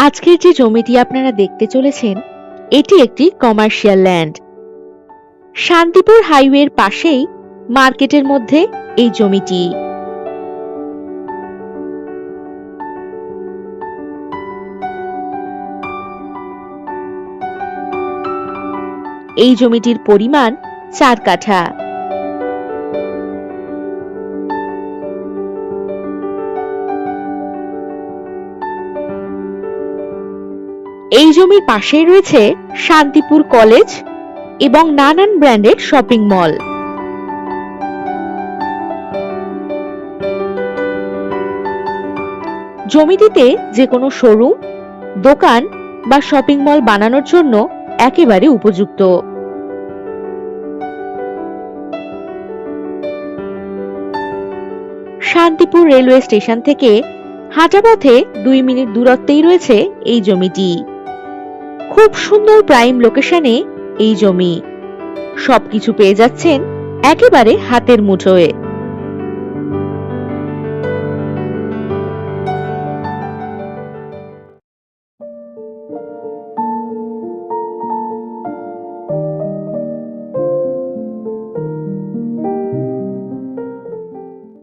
আজকের যে জমিটি আপনারা দেখতে চলেছেন, এটি একটি কমার্শিয়াল ল্যান্ড। শান্তিপুর হাইওয়ের পাশেই মার্কেটের মধ্যে এই জমিটি। এই জমিটির পরিমাণ 4 কাঠা। এই জমির পাশেই রয়েছে শান্তিপুর কলেজ এবং নানান ব্র্যান্ডের শপিং মল। জমিটিতে যে কোনো শোরুম, দোকান বা শপিং মল বানানোর জন্য একেবারে উপযুক্ত। শান্তিপুর রেলওয়ে স্টেশন থেকে হাঁটা পথে 2 মিনিট দূরত্বেই রয়েছে এই জমিটি। খুব সুন্দর প্রাইম লোকেশনে এই জমি। সবকিছু পেয়ে যাচ্ছেন একেবারে হাতের মুঠোয়।